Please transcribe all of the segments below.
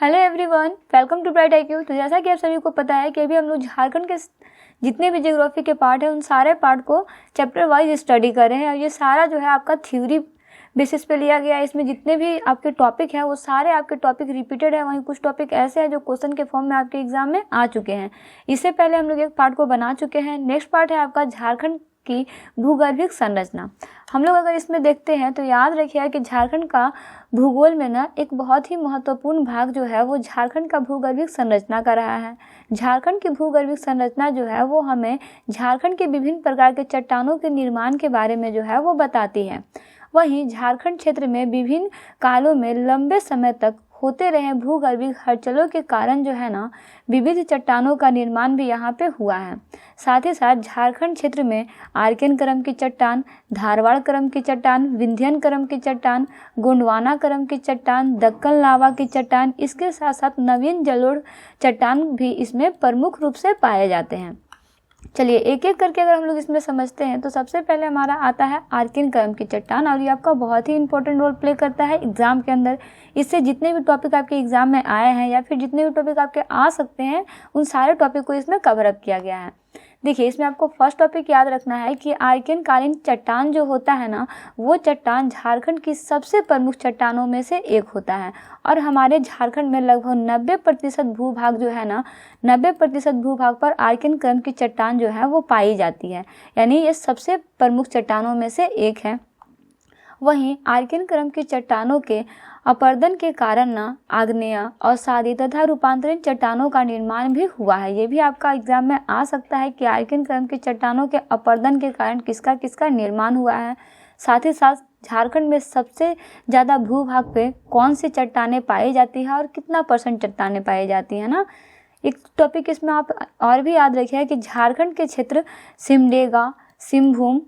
Hello everyone, welcome to Bright IQ। तो जैसा कि आप सभी को पता है कि अभी हम लोग झारखंड के जितने भी ज्योग्राफी के पार्ट हैं उन सारे पार्ट को चैप्टर वाइज स्टडी कर रहे हैं और ये सारा जो है आपका थ्योरी बेसिस पे लिया गया है। इसमें जितने भी आपके टॉपिक हैं वो सारे आपके टॉपिक रिपीटेड है। वहीं कुछ टॉपिक ऐसे हैं जो क्वेश्चन के फॉर्म में आपके एग्जाम में आ चुके हैं। इससे पहले हम लोग एक पार्ट को बना चुके हैं। नेक्स्ट पार्ट है आपका झारखंड की भूगर्भिक संरचना। हम लोग अगर इसमें देखते हैं तो याद रखिए कि झारखंड का भूगोल में ना एक बहुत ही महत्वपूर्ण भाग जो है वो झारखंड का भूगर्भिक संरचना का रहा है। झारखंड की भूगर्भिक संरचना जो है वो हमें झारखंड के विभिन्न प्रकार के चट्टानों के निर्माण के बारे में जो है वो बताती है। वहीं झारखंड क्षेत्र में विभिन्न कालों में लंबे समय तक होते रहे भूगर्भिक हलचलों के कारण जो है ना विविध चट्टानों का निर्माण भी यहाँ पे हुआ है। साथ ही साथ झारखंड क्षेत्र में आर्कियन क्रम की चट्टान, धारवाड़ क्रम की चट्टान, विंध्यन क्रम की चट्टान, गोंडवाना क्रम की चट्टान, दक्कन लावा की चट्टान, इसके साथ साथ नवीन जलोढ़ चट्टान भी इसमें प्रमुख रूप से पाए जाते हैं। चलिए एक एक करके अगर हम लोग इसमें समझते हैं तो सबसे पहले हमारा आता है आर्कियन क्रम की चट्टान और ये आपका बहुत ही इंपॉर्टेंट रोल प्ले करता है एग्जाम के अंदर। इससे जितने भी टॉपिक आपके एग्जाम में आए हैं या फिर जितने भी टॉपिक आपके आ सकते हैं उन सारे टॉपिक को इसमें कवर अप किया गया है। देखिए इसमें आपको फर्स्ट टॉपिक याद रखना है कि आर्कियन कालीन चट्टान जो होता है ना वो चट्टान झारखंड की सबसे प्रमुख चट्टानों में से एक होता है और हमारे झारखंड में लगभग 90% भूभाग जो है ना 90% भूभाग पर आर्कियन क्रम की चट्टान जो है वो पाई जाती है, यानी ये सबसे प्रमुख चट्टानों में से एक है। वहीं आर्कियन क्रम की चट्टानों के अपरदन के कारण न आग्नेय, अवसादी तथा रूपांतरित चट्टानों का निर्माण भी हुआ है। ये भी आपका एग्जाम में आ सकता है कि आर्कियन क्रम की चट्टानों के अपरदन के कारण किसका किसका निर्माण हुआ है। साथ ही साथ झारखंड में सबसे ज़्यादा भूभाग पे कौन सी चट्टानें पाई जाती है और कितना % चट्टानें पाई जाती है ना। एक टॉपिक इसमें आप और भी याद रखिए कि झारखंड के क्षेत्र सिमडेगा, सिंहभूम,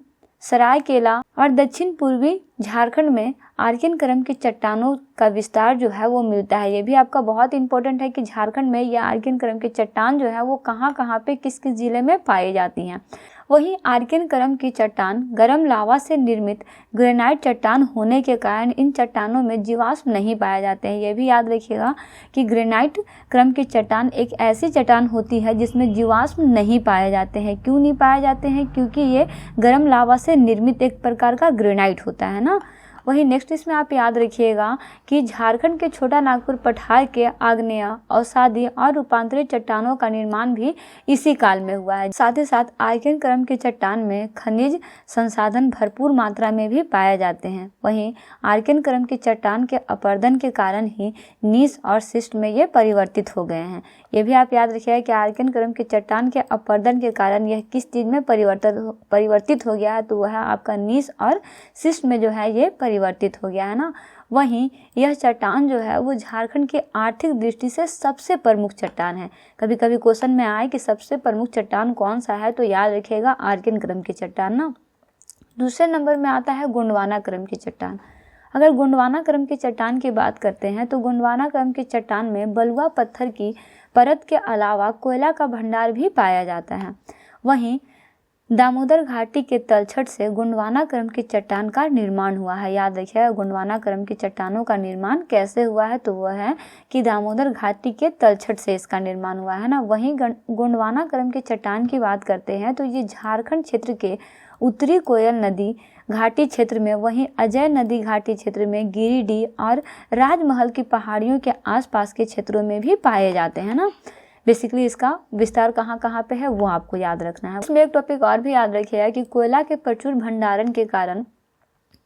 सरायकेला और दक्षिण पूर्वी झारखंड में आर्कियन क्रम की चट्टानों का विस्तार जो है वो मिलता है। ये भी आपका बहुत इंपॉर्टेंट है कि झारखंड में यह आर्कियन क्रम की चट्टान जो है वो कहाँ कहाँ पे किस किस जिले में पाई जाती हैं। वहीं आर्कियन क्रम की चट्टान गर्म लावा से निर्मित ग्रेनाइट चट्टान होने के कारण इन चट्टानों में जीवाश्म नहीं पाए जाते हैं। ये भी याद रखिएगा कि ग्रेनाइट क्रम की चट्टान एक ऐसी चट्टान होती है जिसमें जीवाश्म नहीं पाए जाते हैं। क्यों नहीं पाए जाते हैं? क्योंकि ये गर्म लावा से निर्मित एक प्रकार का ग्रेनाइट होता है ना। वहीं नेक्स्ट इसमें आप याद रखिएगा कि झारखंड के छोटा नागपुर पठार के आग्नेय, अवसादी और रूपांतरित चट्टानों का निर्माण भी इसी काल में हुआ है। साथ ही साथ आर्कियन क्रम की चट्टान में खनिज संसाधन भरपूर मात्रा में भी पाए जाते हैं। वहीं आर्कियन क्रम की चट्टान के अपरदन के कारण ही नीस और शिस्ट में ये परिवर्तित हो गए हैं। ये भी आप याद रखिएगा कि आर्कियन क्रम की चट्टान के अपरदन के कारण यह किस चीज में परिवर्तित हो गया है, तो वह आपका नीस और शिस्ट में जो है ये परिवर्तित हो गया है ना। वहीं यह चट्टान जो है वो झारखंड की आर्थिक दृष्टि से सबसे प्रमुख चट्टान है। कभी कभी क्वेश्चन में आए कि सबसे प्रमुख चट्टान कौन सा है, तो याद रखिएगा आर्कियन क्रम की चट्टान ना। दूसरे नंबर में आता है गोंडवाना क्रम की चट्टान। अगर गोंडवाना क्रम की चट्टान की बात करते हैं तो गोंडवाना क्रम की चट्टान में बलुआ पत्थर की परत के अलावा कोयला का भंडार भी पाया जाता है। वहीं दामोदर घाटी के तलछट से गोंडवाना क्रम की चट्टान का निर्माण हुआ है। याद रखिएगा गोंडवाना क्रम की चट्टानों का निर्माण कैसे हुआ है, तो वह है कि दामोदर घाटी के तलछट से इसका निर्माण हुआ है ना। वहीं गोंडवाना क्रम की चट्टान की बात करते हैं तो ये झारखंड क्षेत्र के उत्तरी कोयल नदी घाटी क्षेत्र में, वहीं अजय नदी घाटी क्षेत्र में, गिरिडीह और राजमहल की पहाड़ियों के आसपास के क्षेत्रों में भी पाए जाते हैं ना। बेसिकली इसका विस्तार कहाँ कहाँ पे है वो आपको याद रखना है। इसमें एक टॉपिक और भी याद रखिएगा कि कोयला के प्रचुर भंडारण के कारण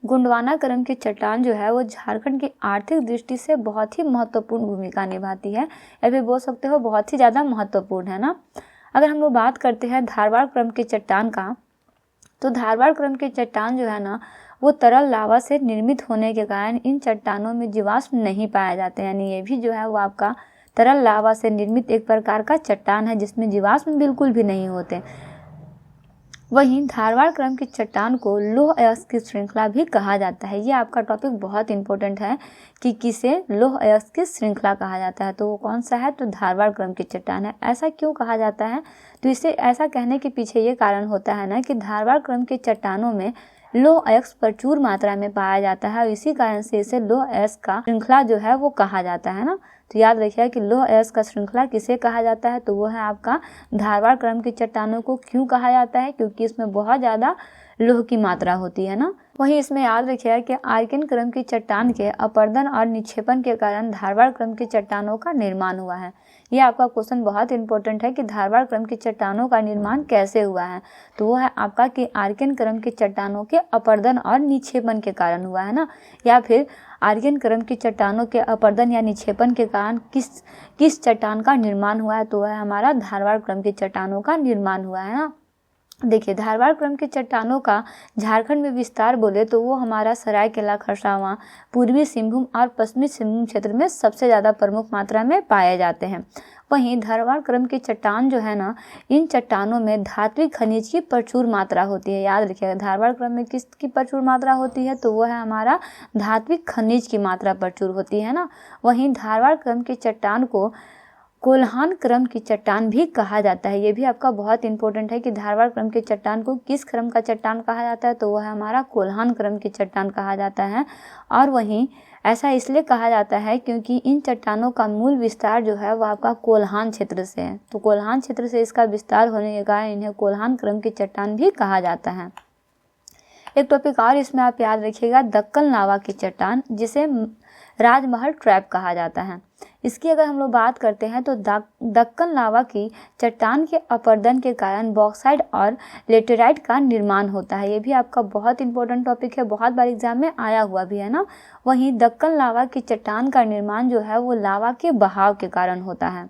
गोंडवाना क्रम की चट्टान जो है वो झारखंड की आर्थिक दृष्टि से बहुत ही महत्वपूर्ण भूमिका निभाती है, या फिर बोल सकते हो बहुत ही ज़्यादा महत्वपूर्ण है ना। अगर हम लोग बात करते हैं धारवाड़ क्रम की चट्टान का, तो धारवाड़ क्रम की चट्टान जो है ना वो तरल लावा से निर्मित होने के कारण इन चट्टानों में जीवाश्म नहीं पाए जाते, यानी ये भी जो है वो आपका तरल लावा से निर्मित एक प्रकार का चट्टान है जिसमें जीवाश्म बिल्कुल भी नहीं होते। वहीं धारवाड़ क्रम की चट्टान को लौह अयस्क की श्रृंखला भी कहा जाता है। ये आपका टॉपिक बहुत इंपॉर्टेंट है कि किसे लौह अयस्क की श्रृंखला कहा जाता है, तो वो कौन सा है, तो धारवाड़ क्रम की चट्टान है। ऐसा क्यों कहा जाता है, तो इसे ऐसा कहने के पीछे ये कारण होता है ना कि धारवाड़ क्रम की चट्टानों में लौह अयस्क प्रचुर मात्रा में पाया जाता है और इसी कारण से इसे लौह अयस्क का श्रृंखला जो है वो कहा जाता है ना। तो याद रखिएगा कि लौह अयस्क श्रृंखला किसे कहा जाता है, तो वो है आपका धारवाड़ क्रम की चट्टानों को। क्यों कहा जाता है? क्योंकि इसमें बहुत ज़्यादा लोह की मात्रा होती है ना। वहीं इसमें याद रखिएगा कि आर्कियन क्रम की चट्टान के अपरदन और निक्षेपण के कारण धारवाड़ क्रम की चट्टानों का निर्माण हुआ है। ये आपका क्वेश्चन बहुत इंपॉर्टेंट है कि धारवाड़ क्रम की चट्टानों का निर्माण कैसे हुआ है, तो वो है आपका कि आर्कियन क्रम की चट्टानों के अपरदन और निक्षेपण के कारण हुआ है ना, या फिर आर्कियन क्रम की चट्टानों के अपरदन या निक्षेपण के कारण किस चट्टान का निर्माण हुआ है, तो वह हमारा धारवाड़ क्रम की चट्टानों का निर्माण हुआ है ना। देखिए, धारवाड़ क्रम की चट्टानों का झारखंड में विस्तार बोले तो वो हमारा सरायकेला खरसावां, पूर्वी सिंहभूम और पश्चिमी सिंहभूम क्षेत्र में सबसे ज़्यादा प्रमुख मात्रा में पाए जाते हैं। वहीं धारवाड़ क्रम की चट्टान जो है ना, इन चट्टानों में धात्विक खनिज की प्रचुर मात्रा होती है। याद रखिएगा, धारवाड़ क्रम में किसकी प्रचुर मात्रा होती है, तो वो है हमारा धात्विक खनिज की मात्रा प्रचुर होती है ना। वहीं धारवाड़ क्रम की चट्टान को कोल्हान क्रम की चट्टान भी कहा जाता है। ये भी आपका बहुत इंपॉर्टेंट है कि धारवाड़ क्रम की चट्टान को किस क्रम का चट्टान कहा जाता है, तो वह हमारा कोल्हान क्रम की चट्टान कहा जाता है। और वहीं ऐसा इसलिए कहा जाता है क्योंकि इन चट्टानों का मूल विस्तार जो है वह आपका कोल्हान क्षेत्र से है, तो कोल्हान क्षेत्र से इसका विस्तार होने के कारण इन्हें कोल्हान क्रम की चट्टान भी कहा जाता है। एक टॉपिक और इसमें आप याद रखिएगा, दक्कन लावा की चट्टान, जिसे राजमहल ट्रैप कहा जाता है। इसकी अगर हम लोग बात करते हैं तो दक्कन लावा की चट्टान के अपरदन के कारण बॉक्साइट और लेटेराइट का निर्माण होता है। ये भी आपका बहुत इंपॉर्टेंट टॉपिक है, बहुत बार एग्जाम में आया हुआ भी है ना। वहीं दक्कन लावा की चट्टान का निर्माण जो है वो लावा के बहाव के कारण होता है।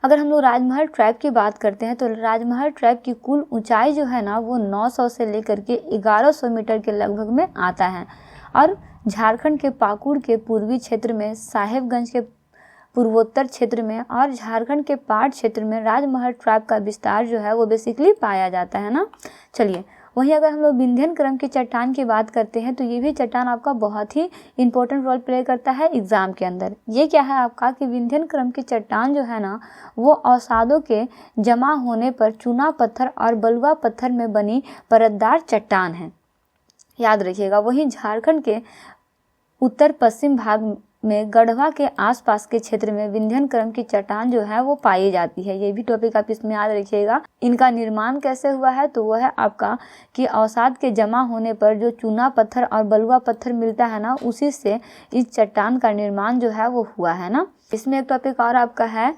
अगर हम लोग राजमहल ट्रैप की बात करते हैं तो राजमहल ट्रैप की कुल ऊंचाई जो है ना वो 900 से लेकर के 1100 मीटर के लगभग में आता है। और झारखंड के पाकुड़ के पूर्वी क्षेत्र में, साहेबगंज के पूर्वोत्तर क्षेत्र में और झारखंड के पाट क्षेत्र में राजमहल ट्रैप का विस्तार जो है वो बेसिकली पाया जाता है ना। चलिए, वहीं अगर हम लोग विंध्यन क्रम की चट्टान की बात करते हैं तो ये भी चट्टान आपका बहुत ही इंपॉर्टेंट रोल प्ले करता है एग्जाम के अंदर। ये क्या है आपका कि विंध्यन क्रम की चट्टान जो है ना वो अवसादों के जमा होने पर चूना पत्थर और बलुआ पत्थर में बनी परतदार चट्टान है। याद रखिएगा। वहीं झारखंड के उत्तर पश्चिम भाग में गढ़वा के आसपास के क्षेत्र में विंध्यन क्रम की चट्टान जो है वो पाई जाती है। ये भी टॉपिक आप इसमें याद रखिएगा। इनका निर्माण कैसे हुआ है, तो वह है आपका कि अवसाद के जमा होने पर जो चूना पत्थर और बलुआ पत्थर मिलता है ना, उसी से इस चट्टान का निर्माण जो है वो हुआ है ना। इसमें एक टॉपिक और आपका है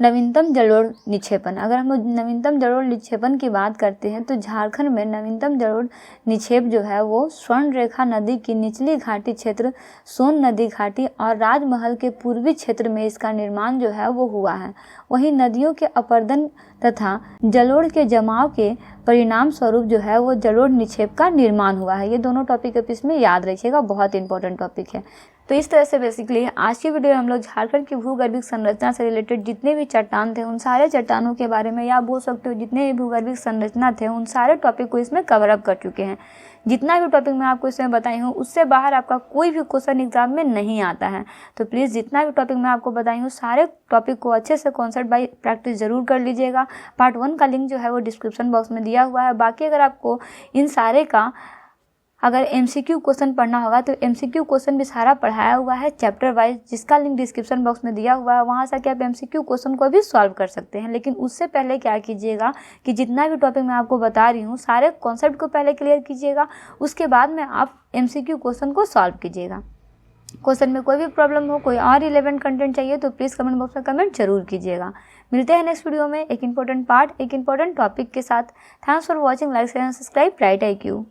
नवीनतम जलोढ़ निक्षेपण। अगर हम लोग नवीनतम जलोढ़ निक्षेपण की बात करते हैं तो झारखंड में नवीनतम जलोढ़ निक्षेप जो है वो स्वर्ण रेखा नदी की निचली घाटी क्षेत्र, सोन नदी घाटी और राजमहल के पूर्वी क्षेत्र में इसका निर्माण जो है वो हुआ है। वहीं नदियों के अपरदन तथा जलोढ़ के जमाव के परिणाम स्वरूप जो है वो जलोढ़ निक्षेप का निर्माण हुआ है। ये दोनों टॉपिक आप इसमें याद रखिएगा, बहुत इंपॉर्टेंट टॉपिक है। तो इस तरह से बेसिकली आज की वीडियो में हम लोग झारखंड की भूगर्भिक संरचना से रिलेटेड जितने भी चट्टान थे उन सारे चट्टानों के बारे में, या बोल सकते हो जितने भी भूगर्भिक संरचना थे उन सारे टॉपिक को इसमें कवर अप कर चुके हैं। जितना भी टॉपिक मैं आपको इसमें बताई हूँ उससे बाहर आपका कोई भी क्वेश्चन एग्जाम में नहीं आता है। तो प्लीज़ जितना भी टॉपिक मैं आपको बताई हूँ सारे टॉपिक को अच्छे से कॉन्सेप्ट बाय प्रैक्टिस जरूर कर लीजिएगा। पार्ट 1 का लिंक जो है वो डिस्क्रिप्शन बॉक्स में दिया हुआ है। बाकी अगर आपको इन सारे का अगर MCQ क्वेश्चन पढ़ना होगा तो MCQ क्वेश्चन भी सारा पढ़ाया हुआ है चैप्टर वाइज, जिसका लिंक डिस्क्रिप्शन बॉक्स में दिया हुआ है। वहाँ से आप MCQ क्वेश्चन को भी सॉल्व कर सकते हैं। लेकिन उससे पहले क्या कीजिएगा कि जितना भी टॉपिक मैं आपको बता रही हूँ सारे कॉन्सेप्ट को पहले क्लियर कीजिएगा, उसके बाद में आप MCQ क्वेश्चन को सॉल्व कीजिएगा। क्वेश्चन में कोई भी प्रॉब्लम हो, कोई और रिलेवेंट कंटेंट चाहिए तो प्लीज़ कमेंट बॉक्स में कमेंट जरूर कीजिएगा। मिलते हैं नेक्स्ट वीडियो में एक इंपॉर्टेंट पार्ट, एक इंपॉर्टेंट टॉपिक के साथ। Thanks for watching, like share and subscribe bright IQ।